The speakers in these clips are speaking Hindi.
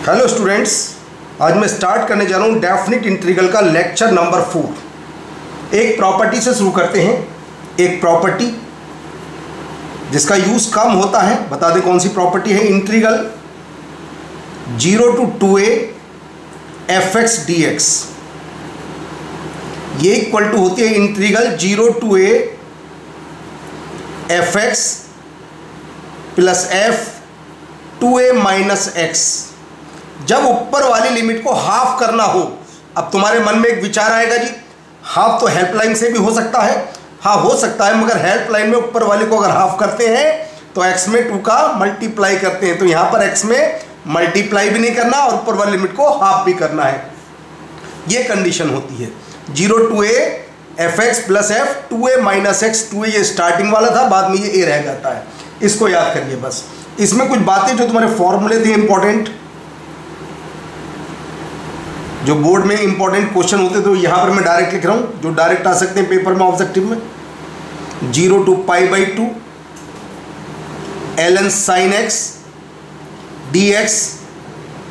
हेलो स्टूडेंट्स, आज मैं स्टार्ट करने जा रहा हूँ डेफिनिट इंटीग्रल का लेक्चर नंबर 4। एक प्रॉपर्टी से शुरू करते हैं। एक प्रॉपर्टी जिसका यूज़ कम होता है, बता दें कौन सी प्रॉपर्टी है। Integral 0 to 2a fx dx, ये इक्वल टू होती है integral 0 to a fx plus f 2a minus x। जब ऊपर वाली लिमिट को हाफ करना हो, अब तुम्हारे मन में एक विचार आएगा जी, हाफ तो हेल्पलाइन से भी हो सकता है। हाँ, हो सकता है, मगर हेल्पलाइन में ऊपर वाले को अगर हाफ करते हैं तो x में 2 का मल्टीप्लाई करते हैं, तो यहाँ पर x में मल्टीप्लाई भी नहीं करना और ऊपर वाली लिमिट को हाफ भी करना है। ये कंडीशन होती है 0 to a fx plus f 2a minus x। 2a ये स्टार्टिंग वाला था, बाद में ये a रह जाता है। इसको याद करिए बस। इसमें कुछ बातें जो तुम्हारे फॉर्मूले थे इंपॉर्टेंट, जो बोर्ड में इंपॉर्टेंट क्वेश्चन होते तो यहाँ पर मैं डायरेक्ट लिख रहा हूँ, जो डायरेक्ट आ सकते हैं पेपर में ऑब्जेक्टिव में। 0 to π/2 ln sin x dx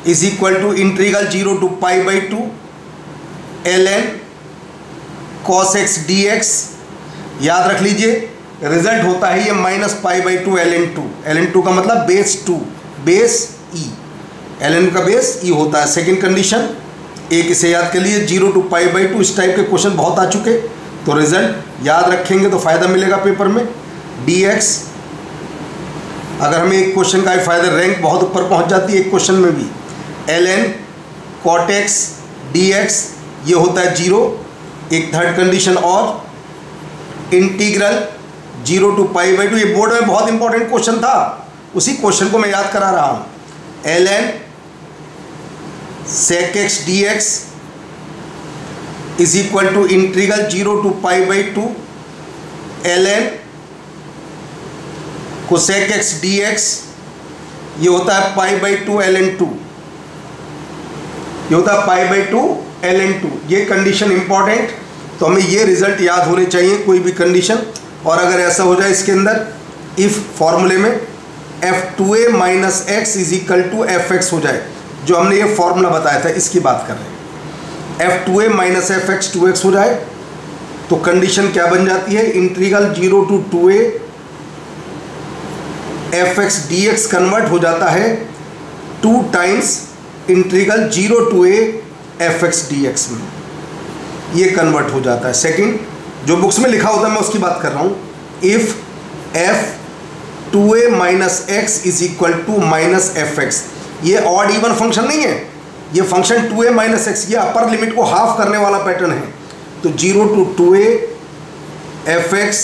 is equal to integral 0 to π/2 ln cos x dx। याद रख लीजिए, रिजल्ट होता है ये माइनस π/2 ln 2। ln 2 का मतलब बेस 2, बेस e, ln का बेस e होता है। सेकेंड कंडीशन, एक इसे याद कर लिए 0 to π/2। इस टाइप के क्वेश्चन बहुत आ चुके, तो रिजल्ट याद रखेंगे तो फ़ायदा मिलेगा पेपर में। dx, अगर हमें एक क्वेश्चन का फ़ायदा, रैंक बहुत ऊपर पहुंच जाती है एक क्वेश्चन में भी। ln cot x dx ये होता है 0। एक थर्ड कंडीशन और इंटीग्रल 0 to π/2, ये बोर्ड में बहुत इंपॉर्टेंट क्वेश्चन था, उसी क्वेश्चन को मैं याद करा रहा हूँ। ln sec x dx is equal to integral 0 to π/2 ln cosec x dx ये होता है π/2 ln 2, ये होता है π/2 ln 2। ये कंडीशन इंपॉर्टेंट, तो हमें ये रिजल्ट याद होने चाहिए कोई भी कंडीशन। और अगर ऐसा हो जाए इसके अंदर, इफ़ फॉर्मूले में f2a minus x is equal to fx हो जाए, जो हमने ये फॉर्मूला बताया था, इसकी बात कर रहे हैं। f2a माइनस fx 2x हो जाए तो कंडीशन क्या बन जाती है, integral 0 to 2a fx dx convert हो जाता है 2 times integral 0 to a fx dx में, ये कन्वर्ट हो जाता है। सेकंड, जो बुक्स में लिखा होता है मैं उसकी बात कर रहा हूँ। If f 2a minus x is equal to minus fx, ये ऑड इवन फंक्शन नहीं है, ये फंक्शन 2a माइनस x, ये अपर लिमिट को हाफ करने वाला पैटर्न है, तो 0 to 2a fx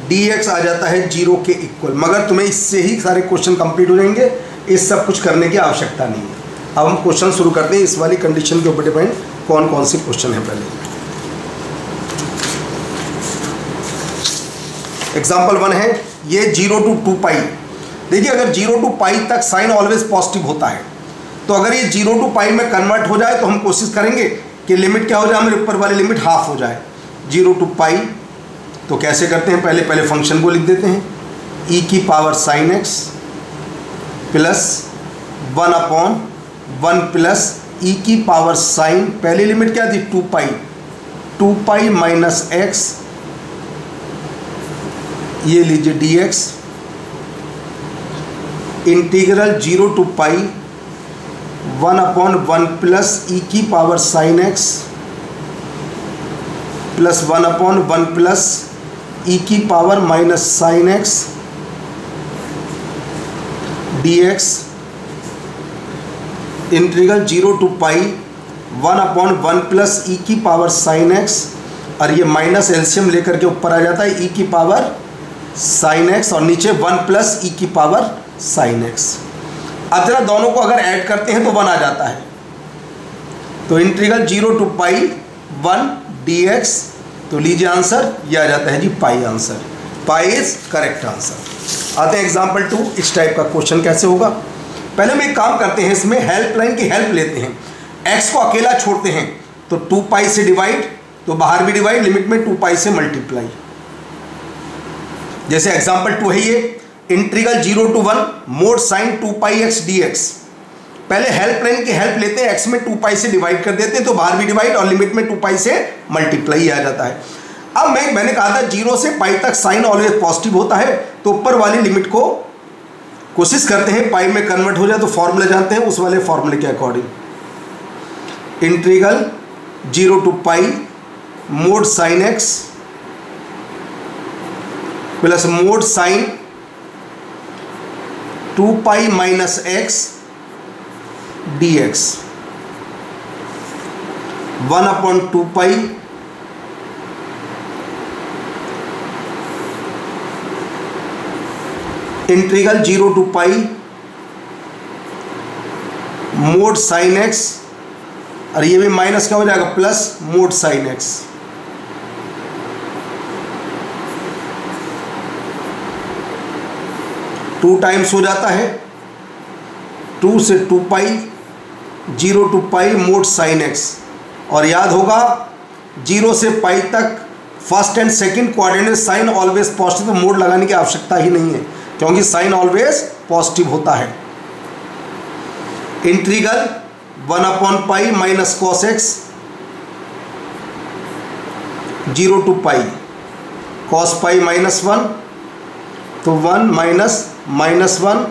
dx आ जाता है 0 के इक्वल। मगर तुम्हें इससे ही सारे क्वेश्चन कंप्लीट हो जाएंगे, इस सब कुछ करने की आवश्यकता नहीं है। अब हम क्वेश्चन शुरू करते हैं, इस वाली कंडीशन के ऊपर डिपेंड कौन कौन से क्वेश्चन है। पहले एग्जाम्पल 1 है, ये 0 to 2π। देखिए, अगर 0 to π तक साइन ऑलवेज पॉजिटिव होता है, तो अगर ये 0 to π में कन्वर्ट हो जाए तो हम कोशिश करेंगे कि लिमिट क्या हो जाए, हमारे ऊपर वाली लिमिट हाफ हो जाए 0 to π। तो कैसे करते हैं, पहले फंक्शन को लिख देते हैं, e की power sine x plus 1/1 plus e की पावर साइन, पहली लिमिट क्या थी 2π माइनस x, ये लीजिए dx, integral 0 to π 1/1 plus e की power sine x plus 1/1 plus e की power minus sine x dx, integral 0 to π 1/1 plus e की पावर साइन x, और ये माइनस एलसीएम लेकर के ऊपर आ जाता है e की पावर साइन x, और नीचे 1 प्लस e की पावर साइन x। अब जरा दोनों को अगर ऐड करते हैं तो 1 आ जाता है, तो इंटीग्रल 0 to π 1 dx, तो लीजिए आंसर ये आ जाता है जी pi answer. Pi is correct answer. आते हैं एग्जाम्पल 2। इस टाइप का क्वेश्चन कैसे होगा, पहले हम एक काम करते हैं, इसमें हेल्पलाइन की हेल्प लेते हैं। x को अकेला छोड़ते हैं तो 2π से डिवाइड, तो बाहर भी डिवाइड, लिमिट में 2π से मल्टीप्लाई। जैसे एग्जाम्पल 2 है ये, integral 0 to 1 mod sine 2πx dx। पहले हेल्प लाइन की हेल्प लेते हैं, x में 2 पाई से डिवाइड कर देते हैं तो बाहर भी डिवाइड और लिमिट में 2 पाई से मल्टीप्लाई आ जाता है। अब मैंने कहा था 0 से पाई तक साइन ऑलवेज पॉजिटिव होता है, तो ऊपर वाली लिमिट को कोशिश करते हैं पाई में कन्वर्ट हो जाए, तो फॉर्मूला जानते हैं, उस वाले फॉर्मूले के according integral 0 to pi mod sine x plus mod sine 2 pi minus x dx 1/2 pi integral 0 to pi mod sine x, और ये भी माइनस क्या हो जाएगा plus mod sine x। Two times हो जाता है, 2 से 2 pi 0 to pi mod sine x, और याद होगा 0 से पाई तक first and second coordinate sign always positive, तो मोड लगाने की आवश्यकता ही नहीं है क्योंकि साइन ऑलवेज पॉजिटिव होता है। Integral 1 pi minus cos x 0 to pi cos pi minus 1, तो 1 माइनस 1,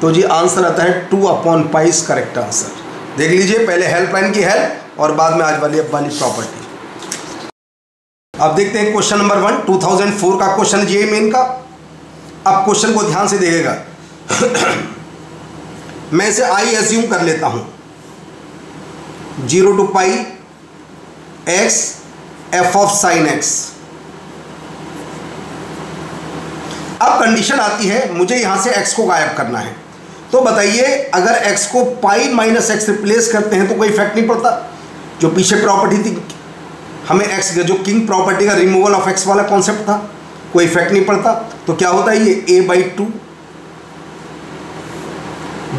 तो जी आंसर आता है 2 पाई इज करेक्ट आंसर। देख लीजिए, पहले हेल्पलाइन की हेल्प और बाद में आज वाली प्रॉपर्टी। अब देखते हैं क्वेश्चन नंबर 1, 2004 का क्वेश्चन ये मेन का। अब क्वेश्चन को ध्यान से देखिएगा। मैं इसे आई एज्यूम कर लेता हूं, 0 to pi x f of sine x। अब कंडीशन आती है मुझे यहां से x को गायब करना है, तो बताइए अगर x को पाई माइनस एक्स रिप्लेस करते हैं तो कोई इफेक्ट नहीं पड़ता। जो पीछे प्रॉपर्टी थी हमें x, जो किंग प्रॉपर्टी का रिमूवल ऑफ x वाला कॉन्सेप्ट था, कोई इफेक्ट नहीं पड़ता। तो क्या होता है ये a/2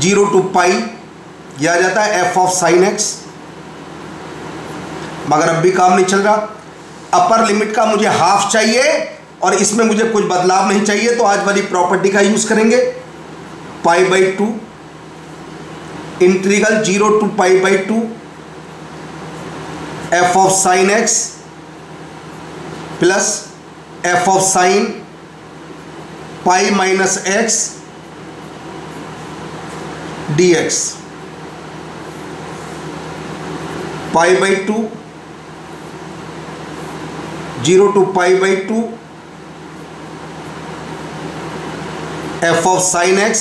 0 to पाई, यह आ जाता है f ऑफ साइन x। मगर अब भी काम नहीं चल रहा, अपर लिमिट का मुझे हाफ चाहिए और इसमें मुझे कुछ बदलाव नहीं चाहिए, तो आज वाली प्रॉपर्टी का यूज करेंगे। Pi by two integral 0 to pi by two f of sine x plus f of sine pi minus x dx pi by two 0 to pi by two f of sine x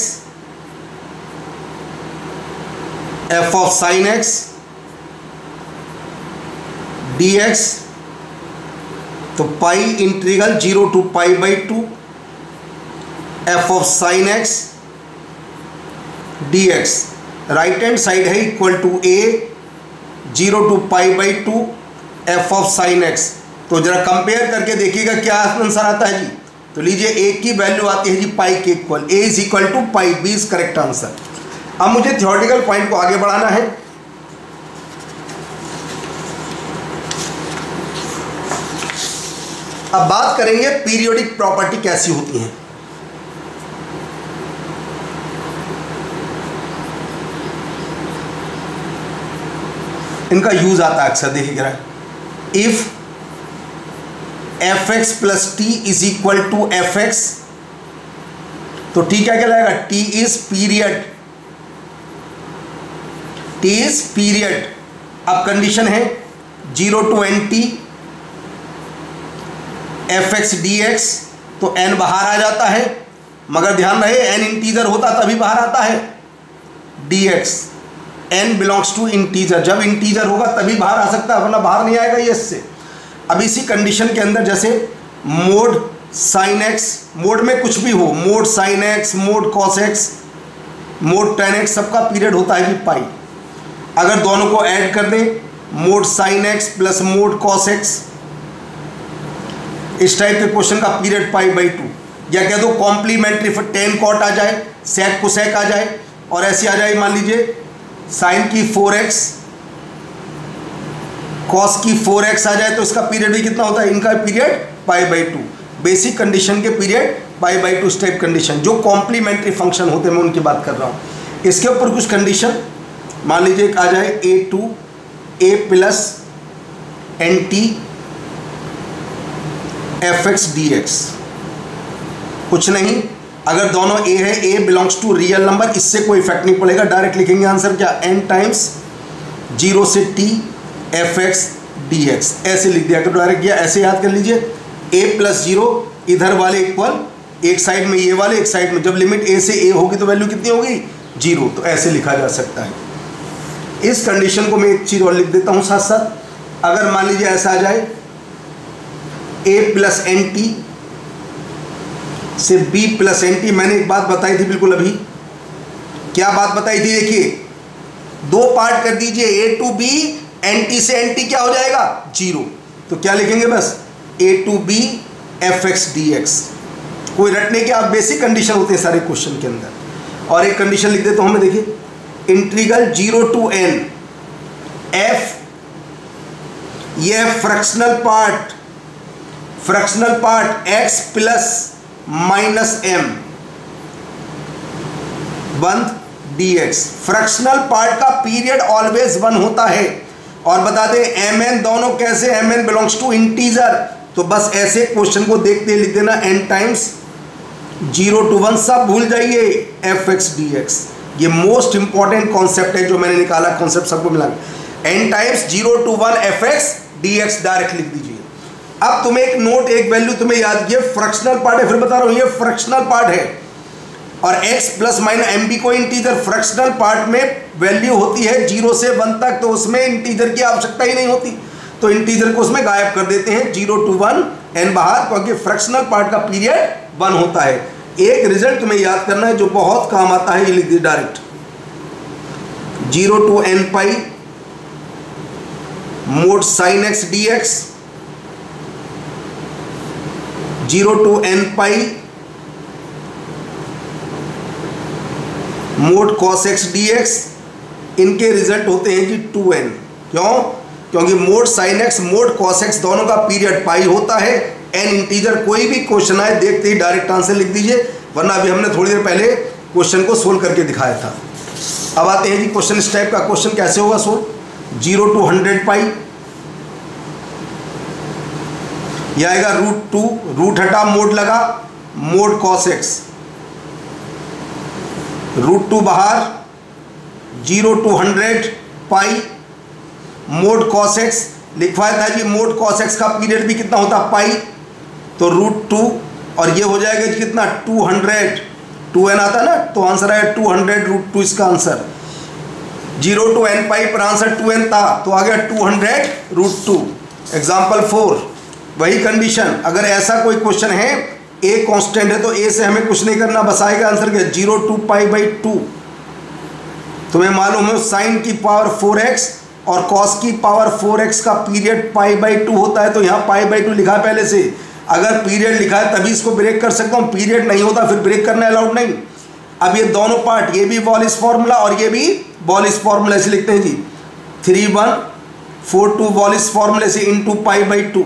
dx, तो pi integral 0 to pi by two f of sine x dx, right hand side है equal to a 0 to pi by two f of sine x। तो जरा कंपेयर करके देखिएगा क्या आंसर आता है जी। तो लीजिए a की वैल्यू आती है जी पाई के equal, a is equal to pi, b is correct answer. अब मुझे थ्योरेटिकल पॉइंट को आगे बढ़ाना है। अब बात करेंगे पीरियोडिक प्रॉपर्टी कैसी होती हैं। इनका यूज आता है अक्सर, देखिएगा if fx plus T is equal to fx, तो टी क्या कहलाएगा, टी इज पीरियड। अब कंडीशन है 0 to nt fx dx, तो n बाहर आ जाता है, मगर ध्यान रहे n इंटीजर होता तभी बाहर आता है, dx n belongs to integer, जब इंटीजर होगा तभी बाहर आ सकता है, वरना बाहर नहीं आएगा ये इससे। अब इसी कंडीशन के अंदर जैसे मोड साइन x, मोड में कुछ भी हो, mod sine x, mod cos x, mod tan x, सबका पीरियड होता है कि पाई। अगर दोनों को ऐड कर दें, mod sine x plus mod cos x, इस टाइप के क्वेश्चन का पीरियड पाई/2, या कह दो कॉम्प्लीमेंट्री टेन कॉट आ जाए, सेक कोसेक आ जाए, और ऐसी आ जाए मान लीजिए साइन की 4x कॉस की 4x आ जाए, तो इसका पीरियड भी कितना होता है, इनका पीरियड पाई/2। बेसिक कंडीशन के पीरियड पाई/2 स्टेप कंडीशन, जो कॉम्प्लीमेंट्री फंक्शन होते हैं मैं उनकी बात कर रहा हूँ। इसके ऊपर कुछ कंडीशन मान लीजिए एक आ जाए a2 a plus N T F X D X. कुछ नहीं, अगर दोनों a है, a belongs to real number, इससे कोई इफेक्ट नहीं पड़ेगा, डायरेक्ट लिखेंगे आंसर क्या, n टाइम्स 0 से t F X D x, ऐसे लिख दिया करो डायरेक्ट। या ऐसे याद कर लीजिए a प्लस 0 इधर वाले इक्वल, एक साइड में ये वाले, एक साइड में, जब लिमिट a से a होगी तो वैल्यू कितनी होगी 0, तो ऐसे लिखा जा सकता है। इस कंडीशन को मैं एक चीज़ और लिख देता हूँ साथ साथ। अगर मान लीजिए ऐसा आ जाए a प्लस एन टी से b प्लस एन टी, मैंने एक बात बताई थी बिल्कुल अभी, क्या बात बताई थी, देखिए दो पार्ट कर दीजिए, a to b, N T से एन टी क्या हो जाएगा 0, तो क्या लिखेंगे बस a to b F X D X. कोई रटने के आप बेसिक कंडीशन होते हैं सारे क्वेश्चन के अंदर। और एक कंडीशन लिख देता हूं मैं, देखिए इंटीग्रल 0 टू n f, ये fractional part x plus minus m बंद dx। फ्रैक्शनल पार्ट का पीरियड ऑलवेज 1 होता है। और बता दें mn दोनों कैसे, mn बिलोंग्स टू इंटीजर, तो बस ऐसे क्वेश्चन को देखते लिख देना n टाइम्स 0 टू 1, सब भूल जाइए एफ एक्स डी एक्स। ये मोस्ट इंपॉर्टेंट कॉन्सेप्ट है जो मैंने निकाला, कॉन्सेप्ट सबको मिला, n times 0 to 1 F X D X direct लिख दीजिए। अब तुम्हें एक नोट, एक वैल्यू तुम्हें याद, ये फ्रैक्शनल पार्ट है, फिर बता रहा हूं ये फ्रैक्शनल पार्ट है, और x plus minus M B को इंटीजर, फ्रैक्शनल पार्ट में वैल्यू होती है 0 से 1 तक, तो उसमें इंटीजर की आवश्यकता ही नहीं होती, तो इंटीजर को उसमें गायब कर देते हैं, 0 टू 1 n बाहर, क्योंकि फ्रैक्शनल पार्ट का पीरियड 1 होता है। एक रिजल्ट तुम्हें याद करना है जो बहुत काम आता है, ये लिख दिए direct, 0 to n pi mod sine X D X, 0 to n pi mod cos X D X. इनके रिजल्ट होते हैं जी 2n। क्यों? क्योंकि mod sine X mod cos X दोनों का पीरियड पाई होता है, n इंटीजर। कोई भी क्वेश्चन आए देखते ही डायरेक्ट आंसर लिख दीजिए, वरना अभी हमने थोड़ी देर पहले क्वेश्चन को सोल्व करके दिखाया था। अब आते हैं जी क्वेश्चन, इस टाइप का क्वेश्चन कैसे होगा सोल्व। 0 टू 100 पाई, यह आएगा √2, रूट हटा मोड लगा, मोड कॉस एक्स, √2 बाहर, 0 to 100 pi mod cos X. लिखवाया था जी मोड कॉस एक्स का पीरियड भी कितना होता पाई, तो √2, और ये हो जाएगा जी कितना 200, 2n आता ना, तो आंसर आएगा 200 √2 इसका आंसर। 0 टू n पाई पर आंसर 2n था, तो आ गया 200 √2। एग्जाम्पल 4 वही कंडीशन, अगर ऐसा कोई क्वेश्चन है a कांस्टेंट है तो a से हमें कुछ नहीं करना, बस आएगा आंसर क्या 0 टू पाई बाई 2। तुम्हें मालूम है साइन की पावर 4x और कॉस की पावर 4x का पीरियड पाई बाई 2 होता है, तो यहाँ पाई बाई 2 लिखा है पहले से। अगर पीरियड लिखा है तभी इसको ब्रेक कर सकता हूँ, पीरियड नहीं होता फिर ब्रेक करना अलाउड नहीं। अब ये दोनों पार्ट, ये भी वॉलिस फार्मूला और ये भी वॉलिस फार्मूला, ऐसे लिखते हैं जी 3142 वॉलिस फार्मूले से इंटू पाई बाई 2,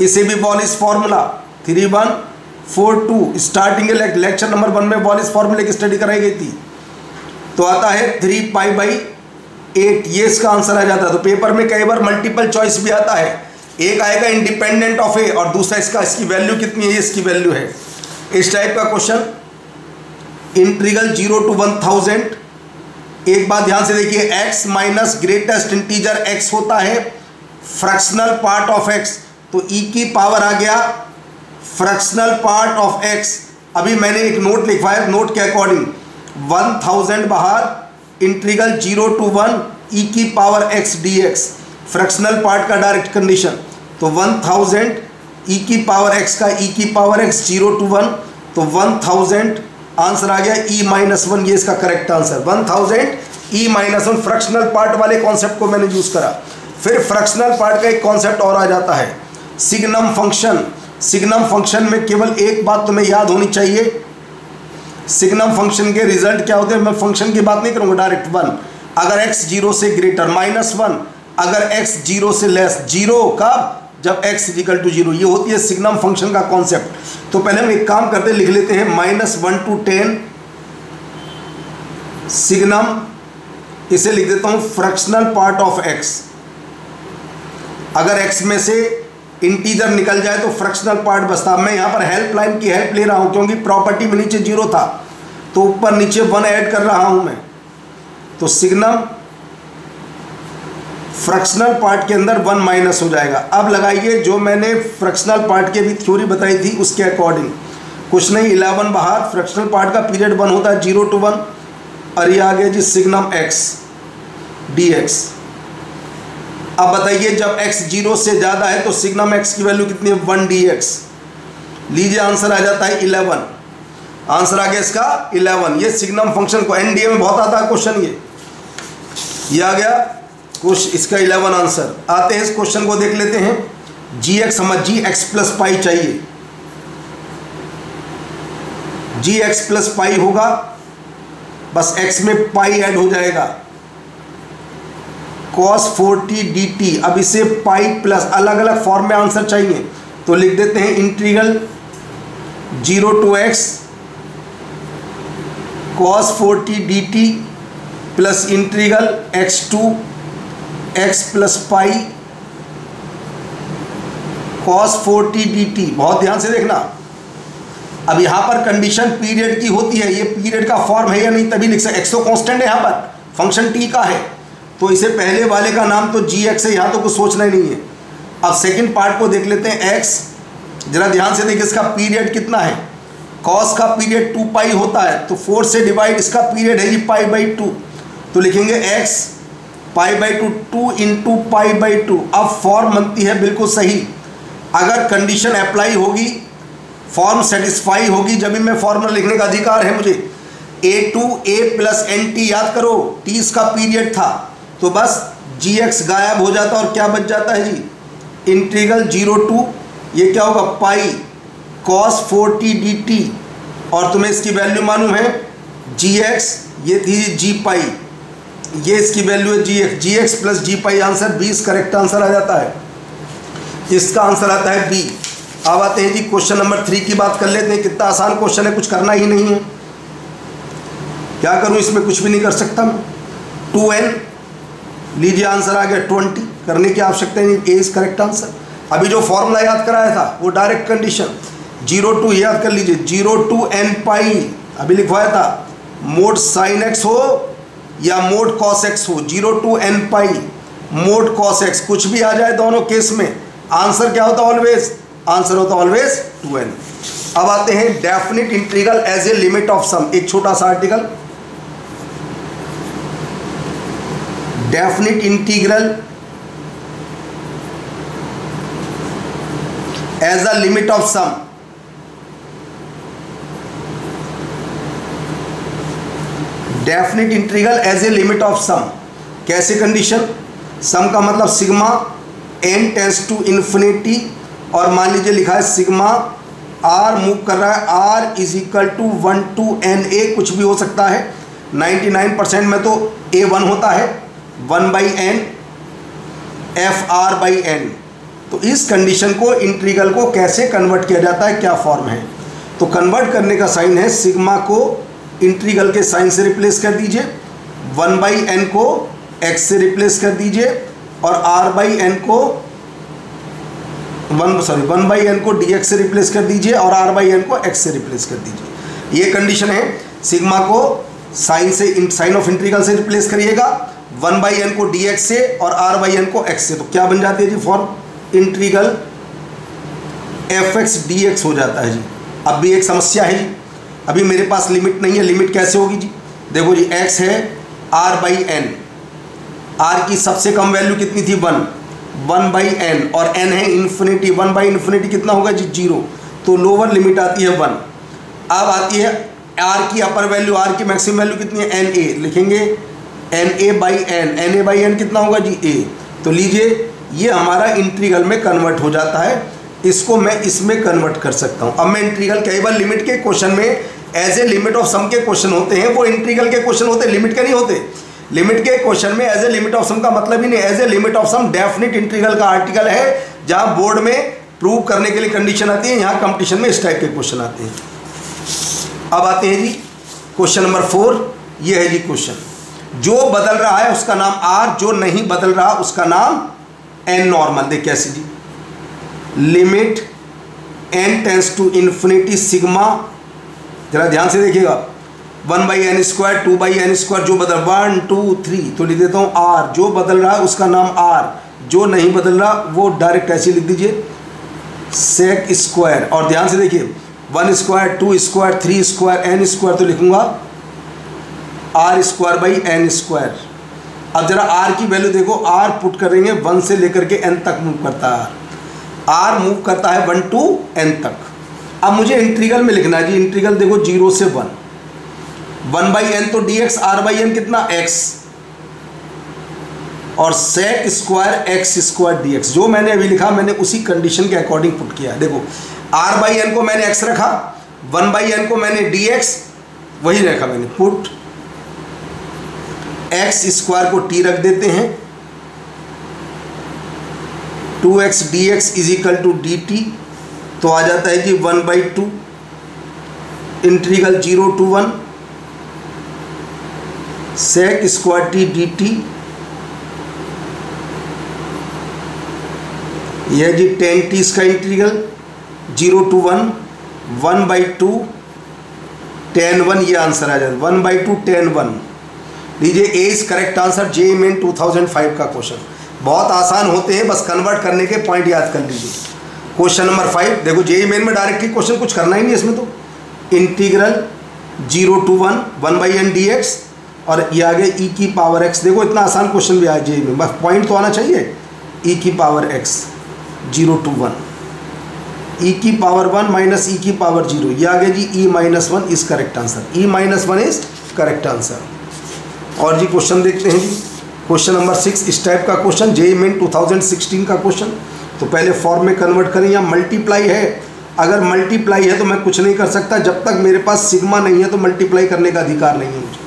इसे भी वॉलिस फार्मूला 3142। स्टार्टिंग लेक्चर नंबर 1 में वॉलिस फार्मूले की स्टडी कराई गई थी, तो आता है 3 पाई बाई 8, ये इसका आंसर आ जाता है। तो पेपर में कई बार मल्टीपल चॉइस भी आता है, एक आएगा इंडिपेंडेंट ऑफ ए और दूसरा इसका, इसकी वैल्यू कितनी है, इसकी वैल्यू है। इस टाइप का क्वेश्चन, इंटीग्रल 0 टू 1000। एक बात ध्यान से देखिए, x minus greatest integer x होता है फ्रैक्शनल पार्ट ऑफ x, तो e की पावर आ गया फ्रैक्शनल पार्ट ऑफ x। अभी मैंने एक नोट लिखवाया, नोट के अकॉर्डिंग 1000 बाहर इंटीग्रल 0 टू 1 e की power x dx, fractional part का डायरेक्ट कंडीशन, तो 1000 e की पावर x का e की पावर x 0 टू 1, तो 1000 आंसर आ गया e-1, ये इसका correct answer 1000 e-1। Fractional part वाले कॉन्सेप्ट को मैंने यूज़ करा। फिर फ्रैक्शनल पार्ट का एक कॉन्सेप्ट और आ जाता है सिग्नम फंक्शन। सिग्नम फंक्शन में केवल एक बात तुम्हें याद होनी चाहिए, सिग्नम फंक्शन के रिजल्ट क्या होते हैं। मैं फंक्शन की बात नहीं करूँगा, डायरेक्ट 1 अगर x 0 से ग्रेटर, -1 अगर x 0 से लेस, 0 कब, जब x इक्वल टू 0, ये होती है सिग्नम फंक्शन का कॉन्सेप्ट। तो पहले हम एक काम करते लिख लेते हैं -1 टू 10 सिग्नम इसे लिख देता हूँ फ्रैक्शनल पार्ट ऑफ x। अगर x में से इंटीजर निकल जाए तो फ्रैक्शनल पार्ट बचता। मैं यहाँ पर हेल्पलाइन की हेल्प ले रहा हूँ क्योंकि प्रॉपर्टी में नीचे 0 था तो ऊपर नीचे 1 ऐड कर रहा हूँ मैं। तो सिग्नम फ्रैक्शनल पार्ट के अंदर 1 माइनस हो जाएगा। अब लगाइए जो मैंने फ्रैक्शनल पार्ट की भी थ्योरी बताई थी उसके अकॉर्डिंग। कुछ नहीं, 11 बाहर, फ्रैक्शनल पार्ट का पीरियड 1 होता है 0 to 1, और ये आ गया जी सिग्नम x dx। अब बताइए जब x 0 से ज़्यादा है तो सिग्नम x की वैल्यू कितनी है 1 dx। लीजिए आंसर आ जाता है 11। आंसर आ गया इसका 11। ये सिग्नम फंक्शन को एनडीए में बहुत आता है क्वेश्चन, ये आ गया कुछ इसका 11 आंसर। आते हैं इस क्वेश्चन को देख लेते हैं। जी एक्स समझ, जी एक्स प्लस पाई चाहिए। जी एक्स प्लस पाई होगा, बस x में पाई ऐड हो जाएगा। cos 40 dt, अब इसे पाई प्लस, अलग अलग फॉर्म में आंसर चाहिए तो लिख देते हैं integral 0 to x cos 40 dt plus integral x to x plus pi cos 40 dt। बहुत ध्यान से देखना, अब यहाँ पर कंडीशन पीरियड की होती है, ये पीरियड का फॉर्म है या नहीं तभी लिख सकते। x तो कांस्टेंट है, यहाँ पर फंक्शन t का है तो इसे पहले वाले का नाम तो gx है, यहाँ तो कुछ सोचना ही नहीं है। अब सेकंड पार्ट को देख लेते हैं। x जरा ध्यान से देखिए, इसका पीरियड कितना है। cos का पीरियड 2 पाई होता है तो 4 से डिवाइड, इसका पीरियड है जी π/2 तो लिखेंगे x π/2 2 इंटू π/2। अब फॉर्म बनती है बिल्कुल सही। अगर कंडीशन अप्लाई होगी, फॉर्म सेटिस्फाई होगी, जब भी मैं फॉर्मूला लिखने का अधिकार है मुझे। a प्लस nt याद करो, t इसका पीरियड था तो बस gx गायब हो जाता और क्या बच जाता है जी इंटीग्रल 0 to, ये क्या होगा पाई cos 40 dt, और तुम्हें इसकी वैल्यू मालूम है gx, ये थी g पाई, ये इसकी वैल्यू है gx प्लस g पाई। आंसर 20 करेक्ट आंसर आ जाता है। इसका आंसर आता है बी। अब आते हैं जी क्वेश्चन नंबर 3 की बात कर लेते हैं। कितना आसान क्वेश्चन है, कुछ करना ही नहीं है। क्या करूं, इसमें कुछ भी नहीं कर सकता मैं। 2n, लीजिए आंसर आ गया 20, करने की आवश्यकता नहीं, ए इज करेक्ट आंसर। अभी जो फॉर्मूला याद कराया था वो डायरेक्ट कंडीशन 0 to, याद कर लीजिए 0 to n पाई, अभी लिखवाया था मोड साइन x हो या मोड कॉस x हो, 0 to n pi mod cos x, कुछ भी आ जाए दोनों केस में आंसर क्या होता है ऑलवेज, आंसर होता है ऑलवेज 2n। अब आते हैं definite integral as a limit of sum. एक छोटा सा article, definite integral as a limit of sum. Definite integral as a limit of sum कैसे कंडीशन, सम का मतलब sigma n tends to infinity, और मान लीजिए लिखा है सिग्मा r मूव कर रहा है, r is equal to 1 to na, कुछ भी हो सकता है। 99% में तो a1 होता है 1/n fr/n। तो इस कंडीशन को, इंटीग्रल को कैसे कन्वर्ट किया जाता है, क्या फॉर्म है। तो कन्वर्ट करने का साइन है, सिग्मा को इंटीग्रल के साइन से रिप्लेस कर दीजिए, 1/n को x से रिप्लेस कर दीजिए, और r/n को 1/n को dx से रिप्लेस कर दीजिए, और r/n को x से रिप्लेस कर दीजिए। ये कंडीशन है। सिग्मा को साइन से, साइन ऑफ इंटीग्रल से रिप्लेस करिएगा, 1/n को dx से और r/n को x से, तो क्या बन जाती है जी फॉर्म, इंटीग्रल fx dx हो जाता है जी। अब भी एक समस्या है जी, अभी मेरे पास लिमिट नहीं है। लिमिट कैसे होगी जी, देखो जी x है r/n, r की सबसे कम वैल्यू कितनी थी 1/n, और n है इन्फिनिटी, 1/∞ कितना होगा जी 0, तो लोअर लिमिट आती है 1। अब आती है r की अपर वैल्यू, r की मैक्सिमम वैल्यू कितनी है na, लिखेंगे na/n कितना होगा जी a। तो लीजिए ये हमारा इंटीग्रल में कन्वर्ट हो जाता है, इसको मैं इसमें कन्वर्ट कर सकता हूँ। अब मैं इंटीग्रल, केवल लिमिट के क्वेश्चन में एज ए लिमिट ऑफ सम के क्वेश्चन होते हैं, वो इंटीग्रल के क्वेश्चन होते हैं, लिमिट के नहीं होते। लिमिट के क्वेश्चन में as a limit of sum का मतलब ही नहीं, as a limit of sum definite integral का आर्टिकल है, जहाँ बोर्ड में प्रूव करने के लिए कंडीशन आती है, यहाँ कंपटीशन में इस टाइप के क्वेश्चन आते हैं। अब आते हैं जी क्वेश्चन नंबर 4, ये है जी क्वेश्चन। जो बदल रहा है उसका नाम आर, जो नहीं बदल रहा उसका नाम एन नॉर्मल। देखिए कैसे जी, limit n tends to infinity sigma, जरा ध्यान से देखिएगा, 1/n², 2/n², जो बदल 1 2 3, तो लिख देता हूँ आर, जो बदल रहा है उसका नाम आर, जो नहीं बदल रहा वो डायरेक्ट ऐसे लिख दीजिए सेक स्क्वायर। और ध्यान से देखिए 1², 2², 3², n², तो लिखूंगा r²/n²। अब जरा r की वैल्यू देखो, r पुट करेंगे 1 से लेकर के n तक मूव करता है, r मूव करता है 1 to n तक। अब मुझे इंटीग्रल में लिखना है जी, इंटीग्रल देखो 0 से 1, 1/n तो dx, r/n कितना x, और sec स्क्वायर x² dx। जो मैंने अभी लिखा मैंने उसी कंडीशन के अकॉर्डिंग पुट किया है। देखो r/n को मैंने x रखा, 1/n को मैंने dx वही रखा मैंने, पुट x² को t रख देते हैं, 2x dx = dt, तो आ जाता है जी 1/2 integral 0 to 1 sec² t dt। यह जी 10t इसका इंटीग्रल 0 to 1 1/2 tan 1, ये आंसर आ जाता है 1/2 tan 1। लीजिए A is correct answer, JEE Main 2005 का क्वेश्चन। बहुत आसान होते हैं, बस कन्वर्ट करने के पॉइंट याद कर लीजिए। क्वेश्चन नंबर 5 देखो, JEE मेन में डायरेक्टली क्वेश्चन कुछ करना ही नहीं इसमें, तो इंटीग्रल 0 to 1 1/n dx, और ये आगे e⁻x। देखो इतना आसान क्वेश्चन भी आया JEE में, बस पॉइंट तो आना चाहिए, e⁻x 0 to 1, e⁻1 minus e⁻0, ये आगे जी e-1 is correct answer, e-1 is correct answer. और जी क्वेश्चन देखते हैं जी, क्वेश्चन नंबर 6 इस टाइप का क्वेश्चन, JEE मेन 2016 का क्वेश्चन। तो पहले फॉर्म में कन्वर्ट करें, या मल्टीप्लाई है, अगर मल्टीप्लाई है तो मैं कुछ नहीं कर सकता, जब तक मेरे पास सिग्मा नहीं है तो मल्टीप्लाई करने का अधिकार नहीं है मुझे।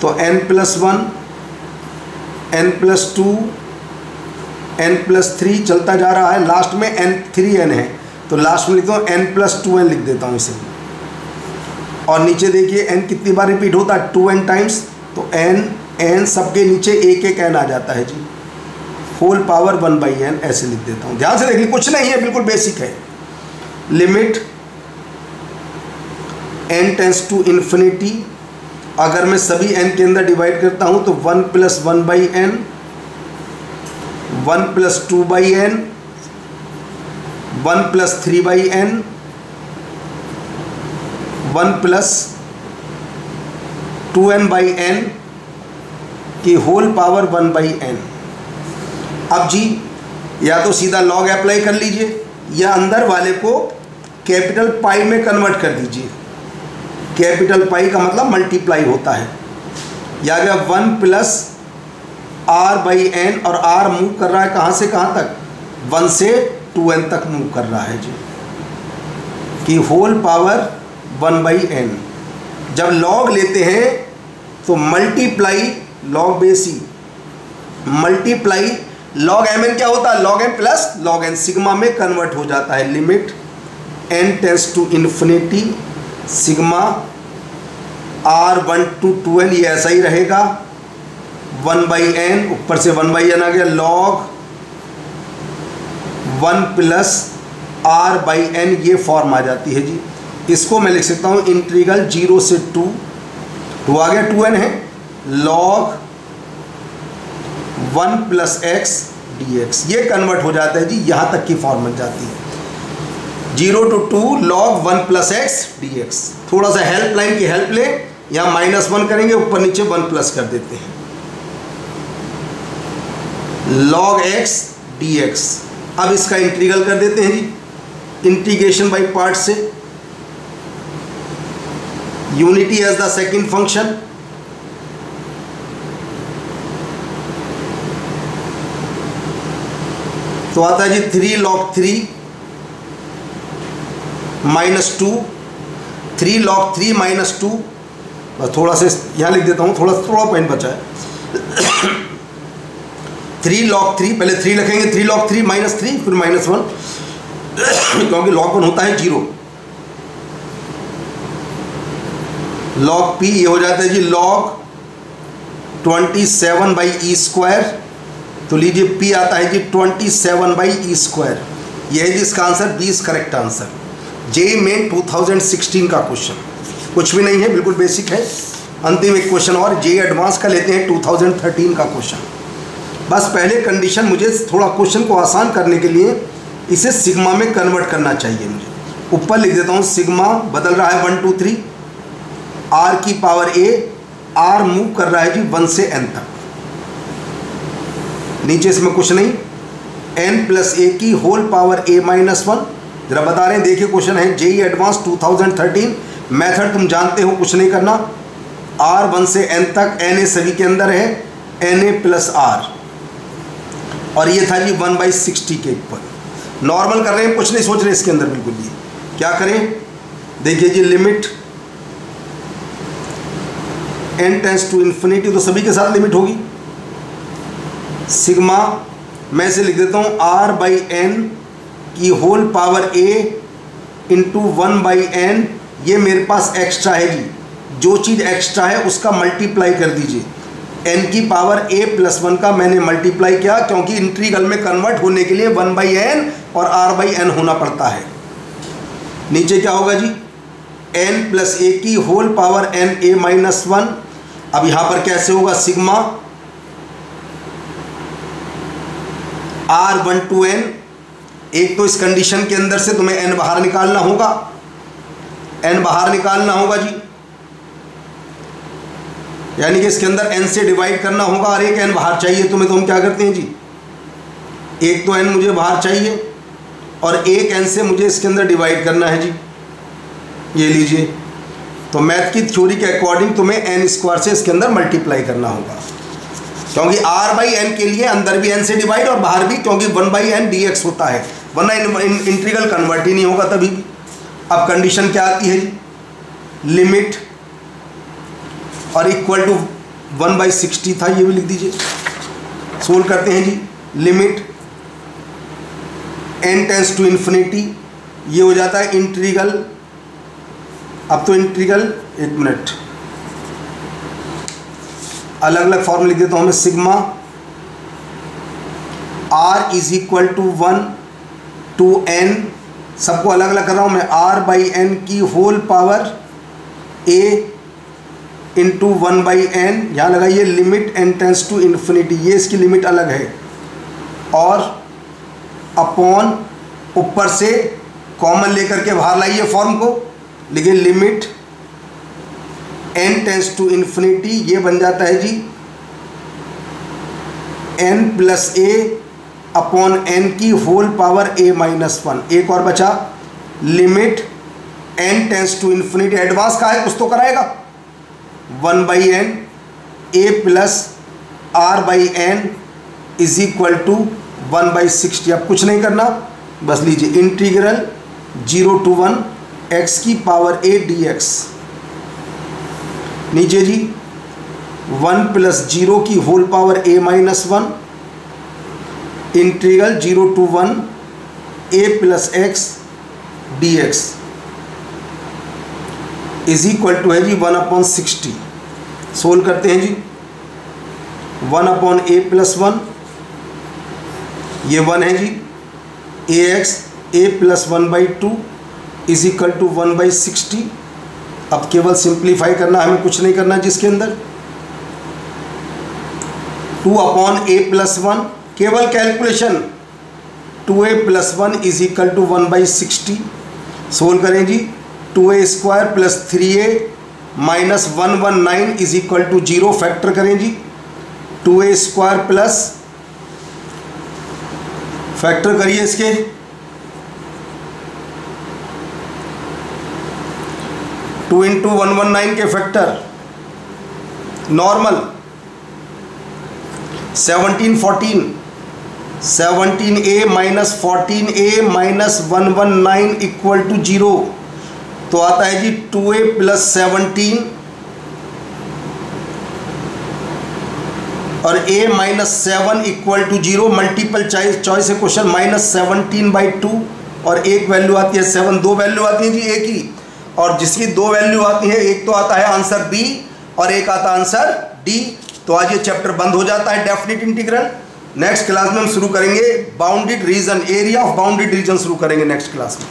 तो n+1 n+2 n+3 चलता जा रहा है, लास्ट में n3n है, तो लास्ट में लिखता हूँ n+2n लिख देता हूँ इसे। और नीचे देखिए n कितनी बार रिपीट होता है, 2n टाइम्स, तो n सबके नीचे एक एक n आ जाता है जी, होल पावर 1/n ऐसे लिख देता हूँ। ध्यान से देखिए, कुछ नहीं है, बिल्कुल बेसिक है। Limit n tends to infinity, अगर मैं सभी n के अंदर डिवाइड करता हूँ तो 1 + 1/n 1 + 2/n 1 + 3/n 1 + 2n/n की होल पावर 1/n। अब जी या तो सीधा लॉग अप्लाई कर लीजिए, या अंदर वाले को कैपिटल पाई में कन्वर्ट कर दीजिए। कैपिटल पाई का मतलब मल्टीप्लाई होता है, या गया 1 + r/n, और r मूव कर रहा है कहाँ से कहाँ तक, 1 से 2n तक मूव कर रहा है जी, कि होल पावर 1/n। जब लॉग लेते हैं तो मल्टीप्लाई लॉग बेसी, मल्टीप्लाई लॉग mn क्या होता है, log m plus log n, sigma में कन्वर्ट हो जाता है। Limit n tends to infinity sigma r1 to 2n, ये ऐसा ही रहेगा 1/n, ऊपर से 1/n आ गया, log 1 + r/n, ये फॉर्म आ जाती है जी। इसको मैं लिख सकता हूँ इंटीग्रल 0 से 2 आ गया, 2n है, log 1 + x dx, ये कन्वर्ट हो जाता है जी, यहाँ तक की फॉर्म बन जाती है 0 to 2 log 1 + x dx। थोड़ा सा हेल्प लाइन की हेल्प ले, यहाँ -1 करेंगे, ऊपर नीचे 1 प्लस कर देते हैं, log x dx। अब इसका इंटीग्रल कर देते हैं जी, इंटीग्रेशन बाय पार्ट से, unity as the second function, तो आता है जी 3 log 3 -2, 3 log 3 -2, बस थोड़ा सा यहाँ लिख देता हूँ, थोड़ा पॉइंट बचा है। 3 log 3, पहले 3 लिखेंगे, 3 log 3 -3 फिर -1, क्योंकि log 1 होता है 0, log p ये हो जाता है जी log 27/e²। तो लीजिए P आता है जी 27/e²। यह है जी इसका answer, 20 correct answer. JEE main 2016 का क्वेश्चन, कुछ भी नहीं है, बिल्कुल बेसिक है। अंतिम एक क्वेश्चन और जेईई एडवांस का लेते हैं 2013 का क्वेश्चन। बस पहले कंडीशन, मुझे थोड़ा क्वेश्चन को आसान करने के लिए इसे सिग्मा में कन्वर्ट करना चाहिए। मुझे ऊपर लिख देता हूँ, सिग्मा बदल रहा है 1 2 3 r की पावर a, r मूव कर रहा है जी 1 से n तक। नीचे इसमें कुछ नहीं, n प्लस a की होल पावर a माइनस 1। जरा बता रहे हैं, देखिए क्वेश्चन है जेईई एडवांस 2013। मेथड तुम जानते हो, कुछ नहीं करना। r 1 से n तक, na सभी के अंदर है, na प्लस r, और ये था जी 1/60 के ऊपर। नॉर्मल कर रहे हैं, कुछ नहीं सोच रहे इसके अंदर बिल्कुल भी। क्या करें, देखिए जी, limit n tends to infinity, तो सभी के साथ लिमिट होगी। सिग्मा मैं इसे लिख देता हूँ r/n की whole power a into 1/n। ये मेरे पास एक्स्ट्रा है जी, जो चीज़ एक्स्ट्रा है उसका मल्टीप्लाई कर दीजिए। n की पावर a प्लस 1 का मैंने मल्टीप्लाई किया, क्योंकि इंटीग्रल में कन्वर्ट होने के लिए 1/n और r/n होना पड़ता है। नीचे क्या होगा जी, n प्लस a की whole power n a minus 1। अब यहाँ पर कैसे होगा, सिग्मा r1 to n। एक तो इस कंडीशन के अंदर से तुम्हें n बाहर निकालना होगा, n बाहर निकालना होगा जी, यानी कि इसके अंदर n से डिवाइड करना होगा, और एक n बाहर चाहिए तुम्हें। तो हम क्या करते हैं जी, एक तो n मुझे बाहर चाहिए और एक n से मुझे इसके अंदर डिवाइड करना है जी। ये लीजिए, तो मैथ की थ्योरी के अकॉर्डिंग तुम्हें n² से इसके अंदर मल्टीप्लाई करना होगा, क्योंकि r/n के लिए अंदर भी n से डिवाइड और बाहर भी, क्योंकि 1/n dx होता है, वरना इंटीग्रल कन्वर्ट ही नहीं होगा तभी भी। अब कंडीशन क्या आती है जी, लिमिट और इक्वल टू 1/60 था, ये भी लिख दीजिए। सोल्व करते हैं जी, limit n tends to infinity, ये हो जाता है इंटीग्रल। अब तो इंटीग्रल, एक मिनट, अलग अलग फॉर्म लिख देता हूँ मैं। Sigma r is equal to 1 to n, सबको अलग अलग कर रहा हूँ मैं, r/n की whole power a into 1/n। यहाँ लगाइए limit n tends to infinity, ये इसकी लिमिट अलग है, और अपॉन ऊपर से कॉमन लेकर के बाहर लाइए फॉर्म को, लिखिए limit n tends to infinity, ये बन जाता है जी n plus a upon n की होल पावर a माइनस 1। एक और बचा, limit n tends to infinity, advance का है, कुछ तो कराएगा, 1/n a plus r/n is equal to 1/60। अब कुछ नहीं करना, बस लीजिए इंटीग्रल 0 to 1 x की पावर a dx। नीचे जी 1 प्लस 0 की whole power a minus 1 integral 0 to 1 a plus x dx is equal to है जी 1/60। सोल्व करते हैं जी, 1/a प्लस 1, ये 1 है जी, ax a plus 1/2 is equal to 1/60। अब केवल सिंप्लीफाई करना, हमें कुछ नहीं करना जिसके अंदर 2/a प्लस 1, केवल calculation, 2a plus 1 is equal to 1/60। Solve करें जी, 2a² plus 3a minus 119 is equal to 0। Factor करें जी, 2a² प्लस, फैक्टर करिए इसके, 2 इंटू 119 के factor, normal 17 17a minus 14a minus 119 equal to 0। तो आता है जी 2a प्लस 17 और a minus 7 equal to 0। Multiple choice है क्वेश्चन, माइनस 17/2 और एक वैल्यू आती है 7। दो वैल्यू आती है जी एक ही, और जिसकी दो वैल्यू आती है, एक तो आता है आंसर बी और एक आता है आंसर डी। तो आज ये चैप्टर बंद हो जाता है डेफिनिट इंटीग्रल। नेक्स्ट क्लास में हम शुरू करेंगे bounded reason, area of bounded reason शुरू करेंगे नेक्स्ट क्लास में।